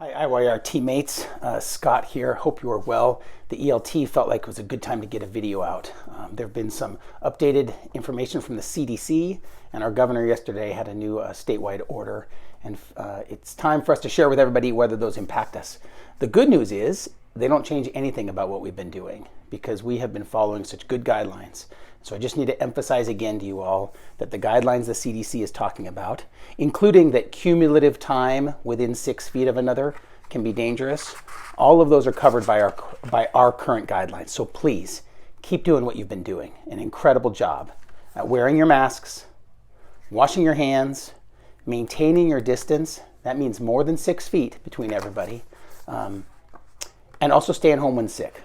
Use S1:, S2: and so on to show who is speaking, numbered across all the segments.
S1: Hi, IYR teammates. Scott here. Hope you are well. The ELT felt like it was a good time to get a video out. There have been some updated information from the CDC, and our governor yesterday had a new statewide order, and it's time for us to share with everybody whether those impact us. The good news is they don't change anything about what we've been doing because we have been following such good guidelines. So I just need to emphasize again to you all that the guidelines the CDC is talking about, including that cumulative time within 6 feet of another can be dangerous, all of those are covered by our current guidelines. So please keep doing what you've been doing. An incredible job at wearing your masks, washing your hands, maintaining your distance. That means more than 6 feet between everybody. And also staying home when sick.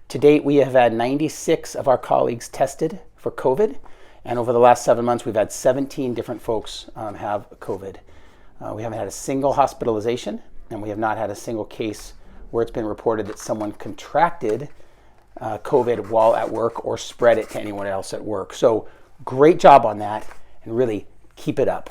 S1: To date, we have had 96 of our colleagues tested for COVID, and over the last 7 months, we've had 17 different folks have COVID. We haven't had a single hospitalization, and we have not had a single case where it's been reported that someone contracted COVID while at work or spread it to anyone else at work. So great job on that, and really keep it up.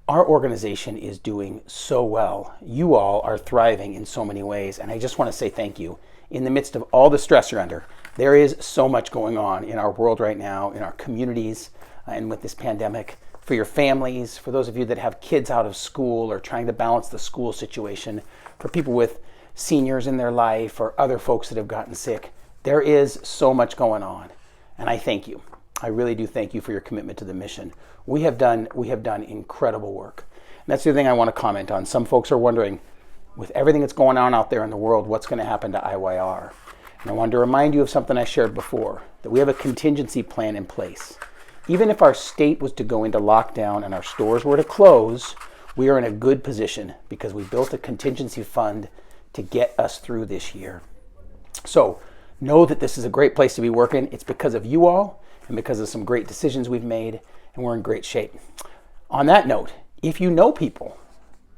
S1: Our organization is doing so well. You all are thriving in so many ways, and I just want to say thank you. In the midst of all the stress you're under, there is so much going on in our world right now, in our communities, and with this pandemic. For your families, for those of you that have kids out of school or trying to balance the school situation, for people with seniors in their life or other folks that have gotten sick, there is so much going on, and I thank you. I really do thank you for your commitment to the mission. We have done incredible work. And that's the other thing I want to comment on. Some folks are wondering, with everything that's going on out there in the world, what's going to happen to IYR? And I wanted to remind you of something I shared before, that we have a contingency plan in place. Even if our state was to go into lockdown and our stores were to close, we are in a good position because we built a contingency fund to get us through this year. So know that this is a great place to be working. It's because of you all and because of some great decisions we've made, and we're in great shape. On that note, if you know people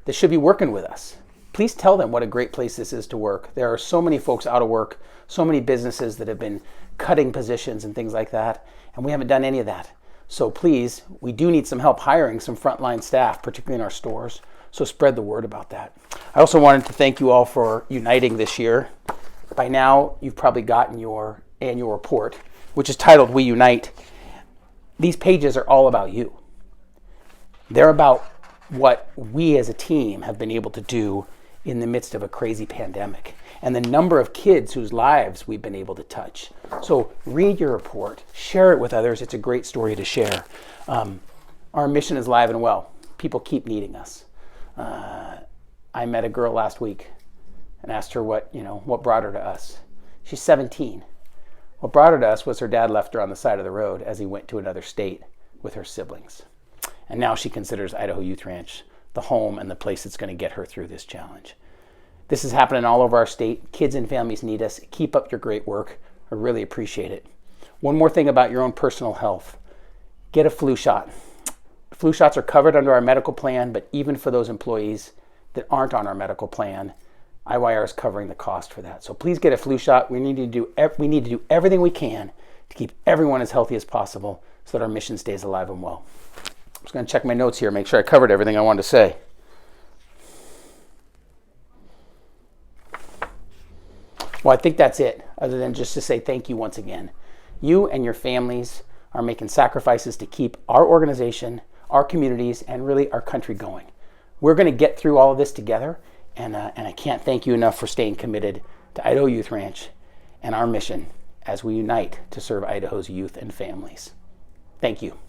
S1: that should be working with us, please tell them what a great place this is to work. There are so many folks out of work, so many businesses that have been cutting positions and things like that, and we haven't done any of that. So please, we do need some help hiring some frontline staff, particularly in our stores, so spread the word about that. I also wanted to thank you all for uniting this year. By now, you've probably gotten your annual report, which is titled We Unite. These pages are all about you. They're about what we as a team have been able to do in the midst of a crazy pandemic and the number of kids whose lives we've been able to touch. So read your report, share it with others. It's a great story to share. Our mission is alive and well. People keep needing us. I met a girl last week and asked her what brought her to us. She's 17. What brought her to us was her dad left her on the side of the road as he went to another state with her siblings. And now she considers Idaho Youth Ranch the home and the place that's going to get her through this challenge. This is happening all over our state. Kids and families need us. Keep up your great work. I really appreciate it. One more thing about your own personal health. Get a flu shot. Flu shots are covered under our medical plan, but even for those employees that aren't on our medical plan, IYR is covering the cost for that. So please get a flu shot. We need to do everything we can to keep everyone as healthy as possible so that our mission stays alive and well. I'm just going to check my notes here, make sure I covered everything I wanted to say. Well, I think that's it, other than just to say thank you once again. You and your families are making sacrifices to keep our organization, our communities, and really our country going. We're going to get through all of this together, and I can't thank you enough for staying committed to Idaho Youth Ranch and our mission as we unite to serve Idaho's youth and families. Thank you.